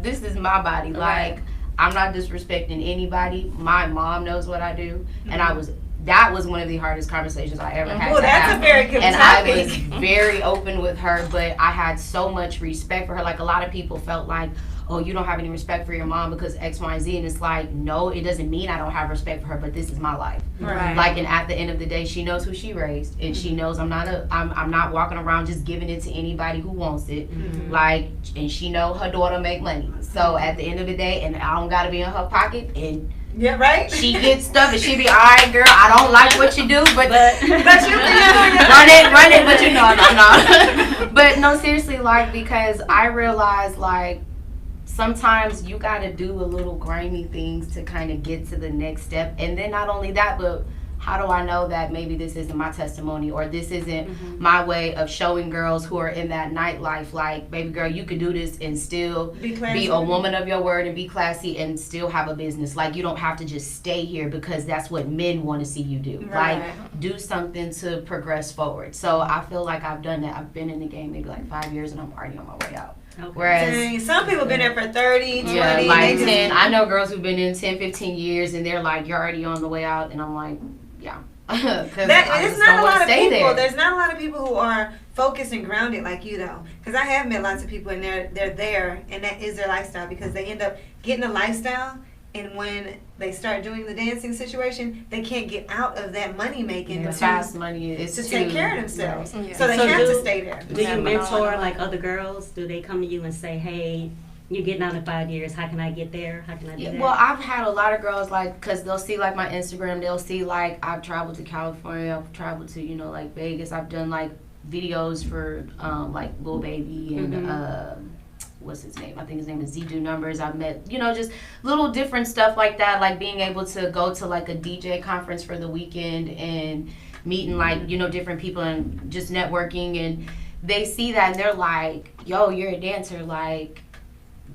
this is my body. Like, I'm not disrespecting anybody. My mom knows what I do, and I was that was one of the hardest conversations I ever had Well, to that's have. a very good And topic. I was very open with her, but I had so much respect for her. Like, a lot of people felt like, oh, you don't have any respect for your mom because X, Y, and Z. And it's like, no, it doesn't mean I don't have respect for her, but this is my life. Right. Like, and at the end of the day, she knows who she raised, and she knows I'm not walking around just giving it to anybody who wants it. Like, and she know her daughter make money. So at the end of the day, and I don't gotta be in her pocket, and Yeah, right? she gets stuff, and she be, all right, girl, I don't like what you do, but But you run it, but you know, no. But no, seriously, like, because I realized, like, sometimes you gotta do a little grimy things to kind of get to the next step. And then not only that, but how do I know that maybe this isn't my testimony, or this isn't my way of showing girls who are in that nightlife, like, baby girl, you could do this and still be a woman of your word and be classy and still have a business. Like, you don't have to just stay here because that's what men want to see you do. Right. Like, do something to progress forward. So I feel like I've done that. I've been in the game maybe like 5 years, and I'm already on my way out. Okay. Whereas, Dang, some people been there for 30, 20. yeah, they like just- 10. I know girls who've been in 10, 15 years, and they're like, you're already on the way out. And I'm like, yeah. Because There's not a lot of people. There's not a lot of people who are focused and grounded like you, though. Because I have met lots of people, and they're there, and that is their lifestyle. Because they end up getting a lifestyle, and when they start doing the dancing situation, they can't get out of that money making The to fast money is take too- care of themselves. Yeah. So they So have do- to stay there. Do you Yeah, mentor but- like other girls? Do they come to you and say, hey, you're getting out in 5 years, how can I get there? How can I do that? Well, I've had a lot of girls, like, because they'll see, like, my Instagram, they'll see, like, I've traveled to California, I've traveled to, you know, like, Vegas. I've done, like, videos for, like, Lil Baby and, what's his name? I think his name is Z-Do Numbers. I've met, you know, just little different stuff like that, like being able to go to, like, a DJ conference for the weekend and meeting, like, you know, different people and just networking. And they see that and they're like, yo, you're a dancer, like,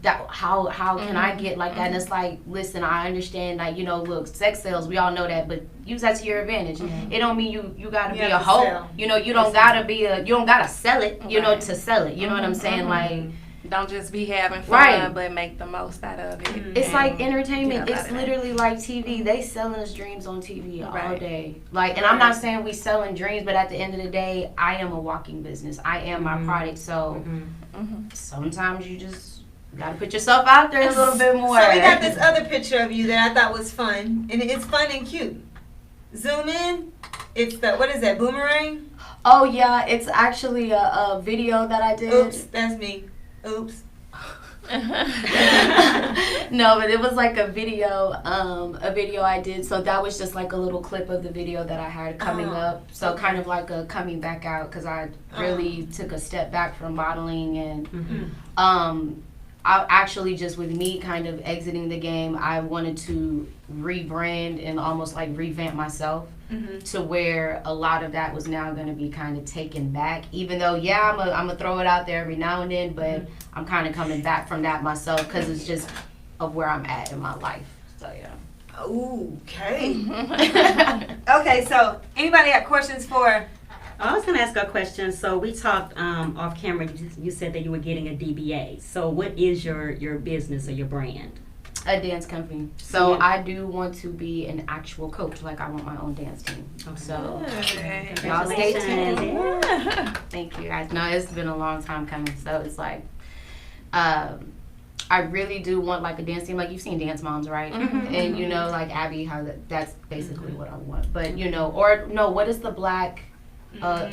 that how can I get like that? And it's like, listen, I understand, like, you know, look, sex sales, we all know that, but use that to your advantage. It don't mean you gotta You be have a to hoe. sell. You know, you don't gotta be you don't gotta sell it, you know, Right. to sell it. You know what I'm saying? Like, Don't just be having fun, Right. but make the most out of it. it's and like get entertainment. up out It's of that. literally like TV. They selling us dreams on TV all Right. day. Like, and I'm not saying we selling dreams, but at the end of the day, I am a walking business. I am my product. So sometimes you just gotta put yourself out there a little bit more. So we got this other picture of you that I thought was fun, and it's fun and cute. Zoom in. It's the, what is that, boomerang? Oh yeah, it's actually a video that I did. Oops, that's me. Oops. No, but it was like a video I did. So that was just like a little clip of the video that I had coming Oh, up. So okay. kind of like a coming back out, because I really took a step back from modeling. And I actually, just with me kind of exiting the game, I wanted to rebrand and almost like revamp myself. To where a lot of that was now going to be kind of taken back. Even though, yeah, I'm gonna throw it out there every now and then, but I'm kind of coming back from that myself, because it's just of where I'm at in my life. So yeah. Okay. Okay, so anybody have questions for? I was going to ask a question. So we talked off camera. You said that you were getting a DBA. So what is your business or your brand? A dance company. So Yeah. I do want to be an actual coach. Like, I want my own dance team. So Okay. y'all stay tuned. Yeah. Thank you guys. No, it's been a long time coming. So it's like, I really do want like a dance team. Like, you've seen Dance Moms, right? And you know, like Abby, how that's basically what I want. But you know, or no, what is the black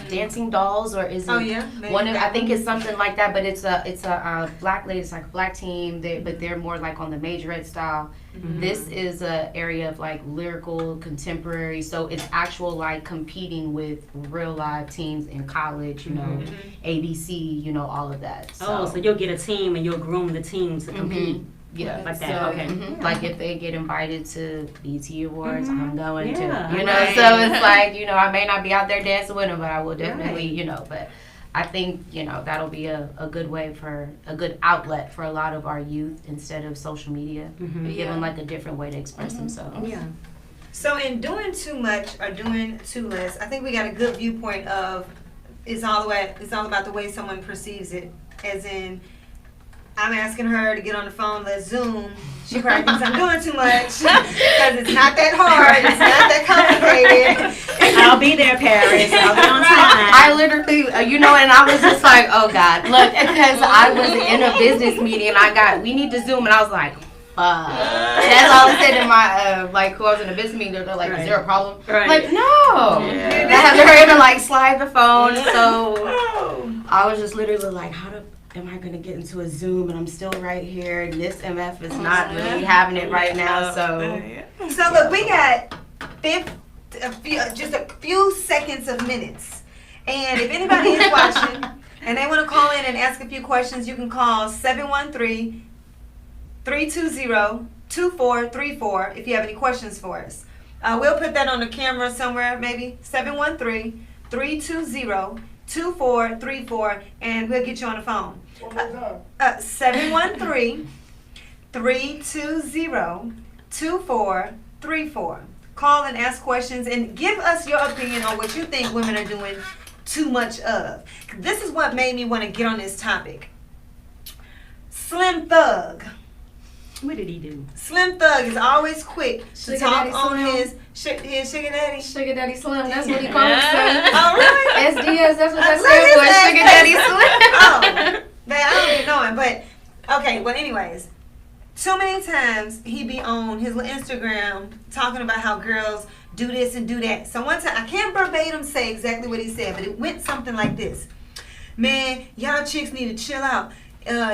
dancing dolls, or is it Oh yeah. one of, I think it's something like that, but it's a black lady, it's like a black team, but they're more like on the majorette style. This is a area of like lyrical contemporary, so it's actual like competing with real live teams in college, you know, ABC, you know, all of that. So you'll get a team and you'll groom the team to compete. Yeah, Like that, okay. Like if they get invited to BET Awards, I'm going Yeah, to. You know, right. so it's like, you know, I may not be out there dancing with them, but I will definitely, you know, but I think, you know, that'll be a good way for, a good outlet for a lot of our youth instead of social media. Give them like a different way to express themselves. Yeah. So in doing too much or doing too less, I think we got a good viewpoint of it's all about the way someone perceives it. As in, I'm asking her to get on the phone, let's Zoom. She probably thinks I'm doing too much because it's not that hard, it's not that complicated. I'll be there, Paris. I'll be on time. I literally, and I was just like, oh God, look, because I was in a business meeting and we need to Zoom, and I was like, fuck. That's all I said in my, who I was in a business meeting, they're like, is there a problem? Right. Like, no. I had to hurry to slide the phone, so I was just literally like, am I gonna get into a Zoom and I'm still right here and this MF is not really having it right now, so. So look, we got just a few seconds of minutes. And if anybody is watching and they want to call in and ask a few questions, you can call 713-320-2434 if you have any questions for us. We'll put that on the camera somewhere, maybe 713-320-2434, and we'll get you on the phone. 713-320-2434. Call and ask questions and give us your opinion on what you think women are doing too much of. This is what made me want to get on this topic. Slim Thug. What did he do? Slim Thug is always quick to Sugar talk Daddy on Slim. his Sugar Daddy. Sugar Daddy Slim, that's what he calls himself. Oh, really? SDS, that's what that Look stands for. at Sugar that. Daddy Slim. Oh, man, I don't even know him, but okay. Well, anyways, too many times he be on his little Instagram talking about how girls do this and do that. So one time, I can't verbatim say exactly what he said, but it went something like this: man, y'all chicks need to chill out.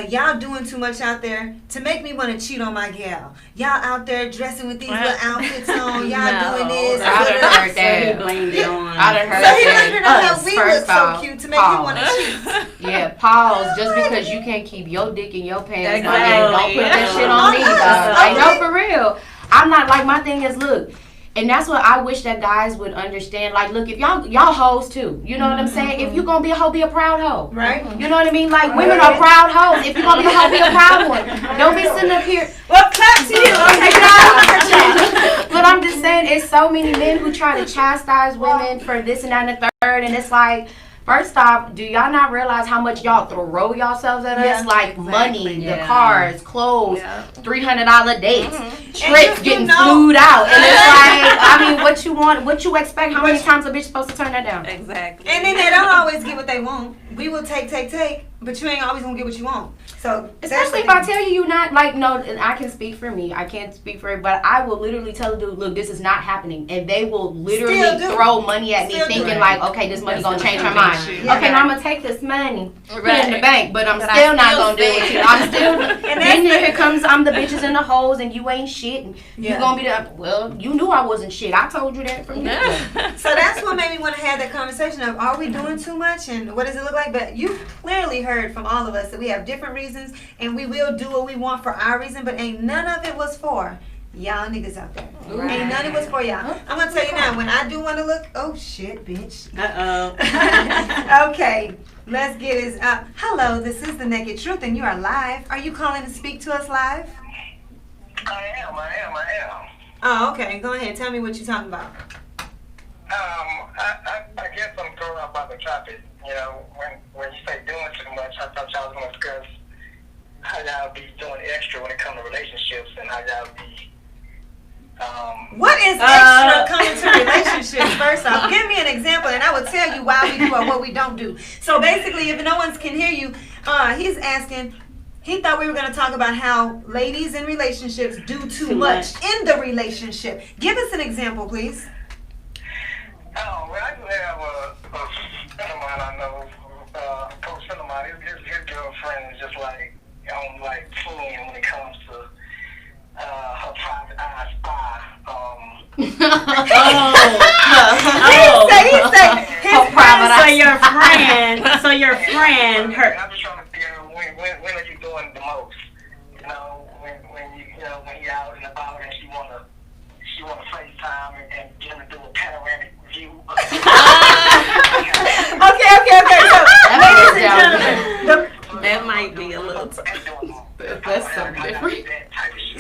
Y'all doing too much out there to make me want to cheat on my gal. Y'all out there dressing with these little outfits on. Y'all doing this. I done heard So that. he blamed it on. I done heard So he that. blamed it on how Us, we first look so off, cute to make you want to pause. cheat. Yeah, pause. Just because you can't keep your dick in your pants, Exactly. don't put that shit on me, dog. Like, no, for real. I'm not, my thing is, look, and that's what I wish that guys would understand. Like, look, if y'all hoes too, you know what I'm saying? If you gonna be a hoe, be a proud hoe. Right? You know what I mean? Like, women are proud hoes. If you gonna be a hoe, be a proud one. Don't be sitting up here. Well, clap to you. Okay, But I'm just saying, it's so many men who try to chastise women for this and that and the third, and it's like, first off, do y'all not realize how much y'all throw yourselves at us? Yeah, like money, the yeah. cars, clothes, Yeah. $300 dates, And trips, you getting know- flued out, and it's like, I mean, what you want, what you expect? How many times a bitch supposed to turn that down? Exactly. And then they don't always get what they want. We will take, but you ain't always gonna get what you want. So Especially if I tell you not, no, and I can speak for me. I can't speak for it, but I will literally tell the dude, look, this is not happening. And they will literally Still do. throw money at me Still do. thinking like, okay, this money gonna change her mind. Yeah. Okay, now I'm gonna take this money, put it in the Right. bank, but I'm But still I not still gonna do it. stay. You know, I'm still, that's then here comes, I'm the bitches and the hoes and you ain't shit. And Yeah. you gonna be the, well, you knew I wasn't shit. I told you that from the get-go. So that's what made me want to have that conversation of, are we doing too much and what does it look like? But you clearly heard from all of us that we have different reasons and we will do what we want for our reason, but ain't none of it was for y'all niggas out there. Ain't none of it was for y'all. I'm gonna tell you now, when I do want to look, oh shit, bitch. Uh-oh. Okay, let's get his, hello, this is The Naked Truth and you are live. Are you calling to speak to us live? I am. Oh, okay, go ahead, tell me what you're talking about. I guess I'm thrown off by the topic. You know, when you say doing too much, I thought y'all was going to discuss how y'all be doing extra when it comes to relationships and how y'all be. What is extra coming to relationships? First off, give me an example, and I will tell you why we do or what we don't do. So basically, if no one can hear you, he's asking. He thought we were going to talk about how ladies in relationships do too much in the relationship. Give us an example, please. Oh, well, I do have a friend of mine I know, a close friend of mine. His girlfriend is just like, on like 10 when it comes to her private eye spa. He said his friend. So your friend, her. I'm just trying to figure out when are you doing the most? You know, when you out and about and she wanna FaceTime and get to do a panoramic view. Okay. So, ladies and gentlemen, That might be a little. That's so different.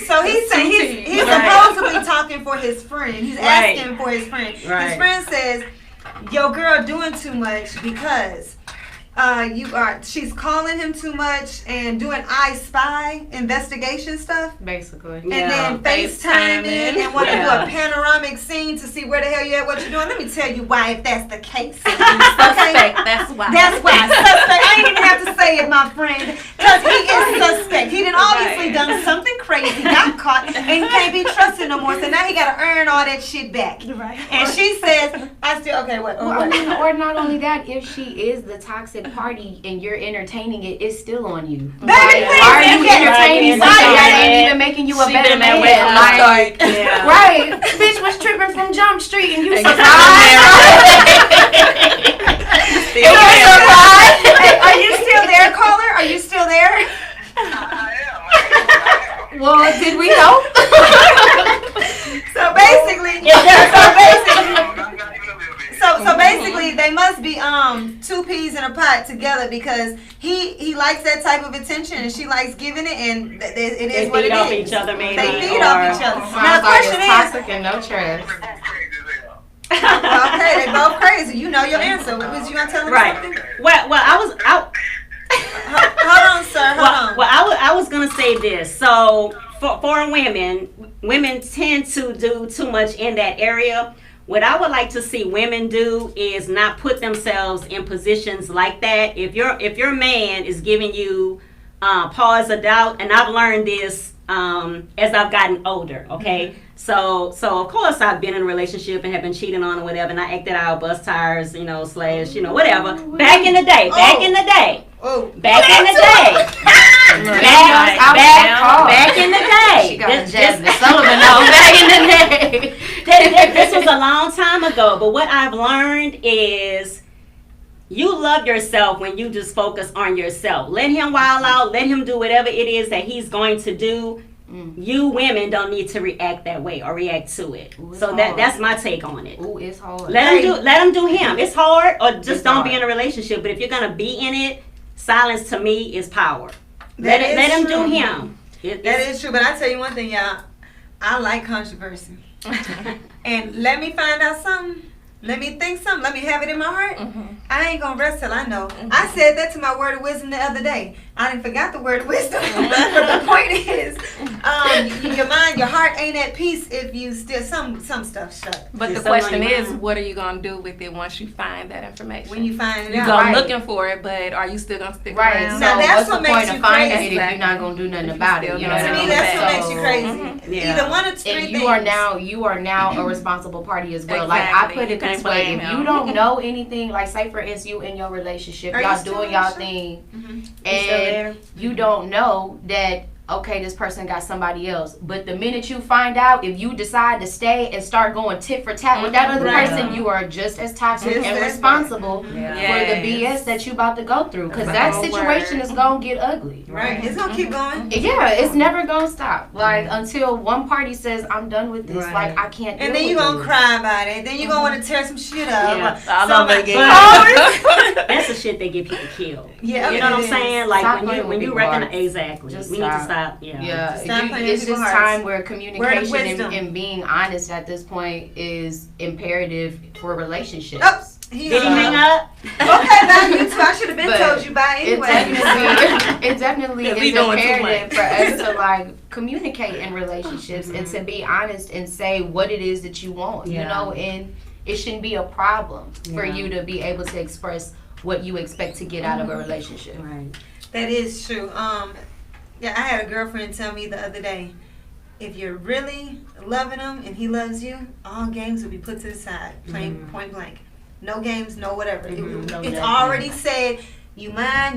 so he's saying he's supposedly talking for his friend. He's asking for his friend. His Right. friend says, "Your girl doing too much because she's calling him too much and doing I Spy investigation stuff. Basically. And Yeah. then FaceTiming and want to do a panoramic scene to see where the hell you at, what you're doing. Let me tell you why, if that's the case. Suspect, that's why. That's why. Suspect. I ain't even have to say it, my friend. Because he is suspect. He done obviously Right. done something crazy, got caught, and he can't be trusted no more. So now he got to earn all that shit back. Right. And she says, okay, what? Well, I mean, or not only that, if she is the toxic party and you're entertaining it, it's still on you. Baby, Like, please, why are you yes. entertaining Right. something that Right. ain't even making you a She better been that man? way from the Like, start. Yeah. right. Bitch was tripping from Jump Street and you Exactly. surprised. Still You're there. surprised? Hey, are you still there, caller? Are you still there? I am. Well, did we know? So basically, so basically, they must be two peas in a pot together because he likes that type of attention and she likes giving it, and it They is what feed it off is. each other, maybe. They feed or- off each other. Now Sounds the like question it's is, toxic and no trust. okay, they both crazy. You know your answer. Was you gonna tell them Right. something? Well, Hold on, sir. Hold on. I was gonna say this. So for women tend to do too much in that area. What I would like to see women do is not put themselves in positions like that. If your man is giving you pause of doubt, and I've learned this as I've gotten older. Okay, so of course I've been in a relationship and have been cheating on or whatever, and I acted out, bust tires, slash, whatever. Back in the day. Oh, Back in the day. Back in the day. She got a This- Jasmine Sullivan on back in the day. this was a long time ago, but what I've learned is you love yourself when you just focus on yourself. Let him wild out. Let him do whatever it is that he's going to do. You women don't need to react that way or react to it. Ooh, it's So hard. that's my take on it. Ooh, it's hard. Let him do him. It's hard, or just It's don't hard. be in a relationship. But if you're gonna be in it, silence to me is power. That Let is him true. do him. that is true. But I tell you one thing, y'all. I like controversy. And let me find out something. Let me think something. Let me have it in my heart. I ain't gonna rest till I know. I said that to my word of wisdom the other day. I didn't forgot the word of wisdom. But the point is, your mind, your heart ain't at peace if you still some stuff shut. But the It's question on your is, mind. what are you gonna do with it once you find that information? When you find it you out. go Right. looking for it, but are you still gonna stick Right. around? So Now, that's what's what the makes point you of finding crazy. it if you're not gonna do nothing If you about it? still You know don't what To I me, mean? that's what So- makes you crazy. Yeah. Either one of three And things. you are now a responsible party as well. Like I Exactly. put You it can't this way: blame if him. you don't know anything, like say for instance, you in your relationship, Are you y'all still doing in y'all the thing, Mhm. and you don't know that okay, this person got somebody else. But the minute you find out, if you decide to stay and start going tit for tat with that other Right. person, you are just as toxic Just and as responsible Yeah. for the BS that you about to go through. Because That's that the whole situation word. is gonna get ugly. Right. It's gonna keep going. Yeah, it's never gonna stop. Like until one party says, "I'm done with this." Right. Like I can't. And deal then you with gonna this. cry about it. Then you gonna want to tear some shit up. Yeah. All Somebody- over again. Oh, That's the shit that get people killed. yeah, You know what I'm it is. saying? Like Stop when playing you with when you people's recognize hearts. exactly. Just We need to stop. stop. Yeah. Yeah, Stop playing it's with just people's time hearts. where communication wisdom. and being honest at this point is imperative for relationships. Oh, he Did he hung hang up. up? Okay, bye, you two. I should have been But told you bye It anyway. definitely Yeah, is we doing too imperative much. for us to like communicate in relationships and to be honest and say what it is that you want, you Yeah. know, and it shouldn't be a problem for Yeah. you to be able to express what you expect to get out of a relationship. Right. That is true. Yeah, I had a girlfriend tell me the other day, if you're really loving him and he loves you, all games will be put to the side, plain point blank. No games, no whatever. No It's judgment. already said, you mind,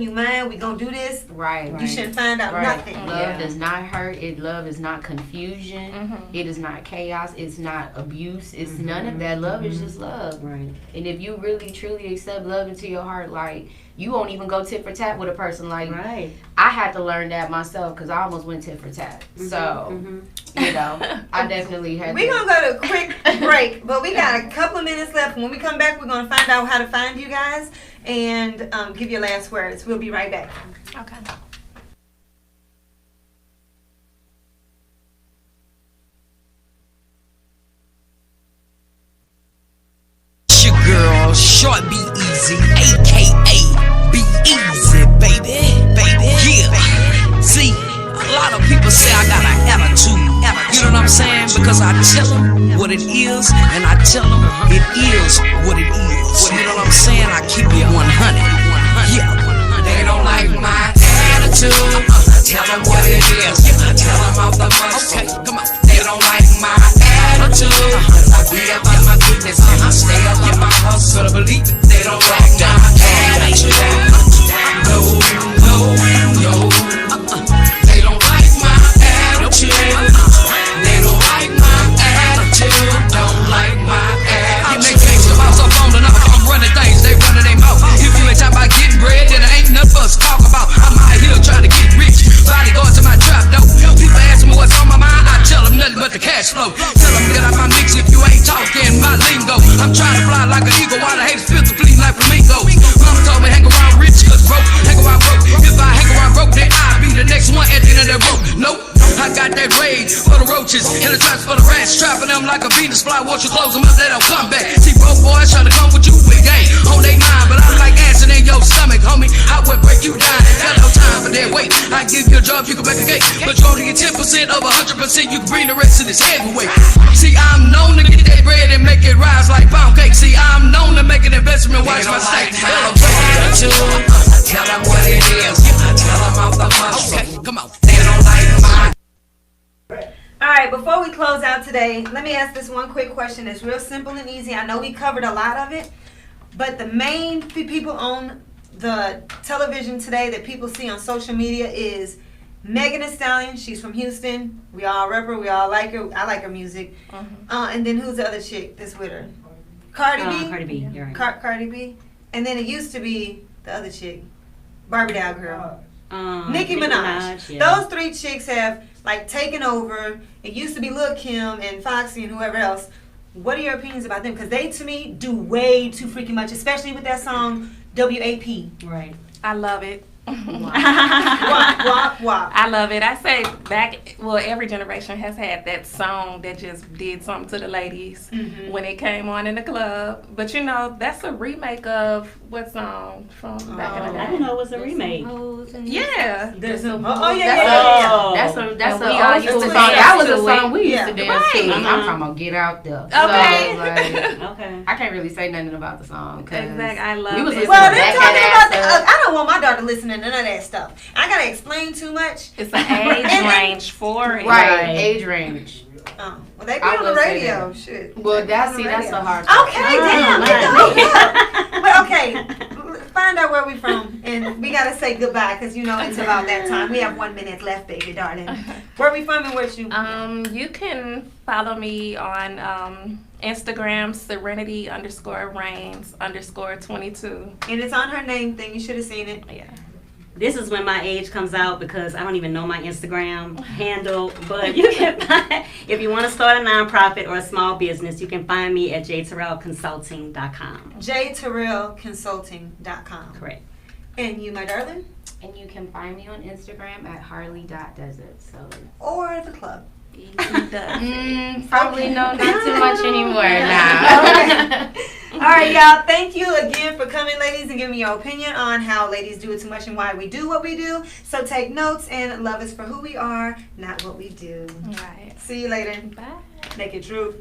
we gonna do this. Right. You shouldn't find out Right. nothing. Love Yeah. does not hurt. Love is not confusion. Mhm. It is not chaos. It's not abuse. It's none of that. Love is just love. Right. And if you really truly accept love into your heart, like you won't even go tit for tat with a person. Like Right. I had to learn that myself because I almost went tit for tat. So you know, I definitely had. We're to. gonna go to a quick break, but we got a couple of minutes left. When we come back, we're gonna find out how to find you guys and give your last words. We'll be right back. Okay. It's your girl, Short Be Easy, aka Cause I tell them what it is, and I tell them it is what it is. You know what I'm saying? I keep it 100. Yeah. They don't like my attitude. Tell them what it is. I tell them off the muscle. Okay, come on. They don't like my attitude. I be about my business and I stay up in my hustle. Better believe it. They don't like my attitude. No, no, no. They don't like my attitude. They don't like my attitude. Don't like my attitude. You make things about some phone and I'm running things. They running their mouth. If you ain't talking about getting bread, then there ain't nothing for us to talk about. I'm out here trying to get rich. Body going to my trap though. People ask me what's on my mind. I tell them nothing but the cash flow. Tell them get out my mix if you ain't talking my lingo. I'm trying to fly like an eagle while the haters feel to flee like flamingo. Mama told me hang around rich cause broke. Hang around broke. If I hang around broke, then I'll be the next one at the end of that rope. Nope. I got that rage for the roaches and the traps for the rats. Trapping them like a Venus fly. Once you close them up, they don't come back. See broke boys trying to come with you with game on they mind, but I'm like acid in your stomach, homie. I would break you down. Ain't got no time for that wait. I give you a job, you can make a cake, but you only get 10% of 100%. You can bring the rest of this heavyweight. See, I'm known to get that bread and make it rise like pound cake. See, I'm known to make an investment, watch my stake. Tell them what it is. I tell them off the muscle. Okay, come on. They don't like my. All right, before we close out today, let me ask this one quick question. It's real simple and easy. I know we covered a lot of it, but the main people on the television today that people see on social media is Megan Thee Stallion. She's from Houston. We all rep her. We all like her. I like her music. And then who's the other chick that's with her? Cardi B. Cardi B, you're right. Cardi B. And then it used to be the other chick, Barbie Doll Girl. Nicki Minaj. Yeah. Those three chicks have like taken over. It used to be Lil' Kim and Foxy and whoever else. What are your opinions about them? Because they, to me, do way too freaking much, especially with that song WAP. Right. I love it. Wop, wop. I love it. I say every generation has had that song that just did something to the ladies when it came on in the club. But you know, that's a remake of what song from back in the day? I didn't know it was a remake. Yeah. There's a- yeah. That's And a we all old used to song. dance That was to a song it. we used Yeah. to dance to. Right. I'm talking about Get Out There. Okay. So, like, Okay. I can't really say nothing about the song. Exactly. I love we was it. listening Well, to they're Back talking That about Ass Up. I don't want my daughter listening to none of that stuff. I gotta explain too much. It's an age range for it. Right, age range. Well, they be I on the will say radio. Shit. Well, They be on the that's radio. a hard part. Okay, damn. Get the But okay, find out where we from, and we gotta say goodbye because you know it's about that time. We have 1 minute left, baby darling. Where we from and where's you? You can follow me on Instagram, Serenity_Reigns_22. And it's on her name thing. You should have seen it. Yeah. This is when my age comes out because I don't even know my Instagram handle. But you can find, if you want to start a nonprofit or a small business, you can find me at jterrellconsulting.com. jterrellconsulting.com. Correct. And you, my darling? And you can find me on Instagram at harley.desert. So Or the club. probably no, not too much anymore now. All right, y'all. Thank you again for coming, ladies, and giving me your opinion on how ladies do it too much and why we do what we do. So take notes and love us for who we are, not what we do. Right. See you later. Bye. Naked Truth.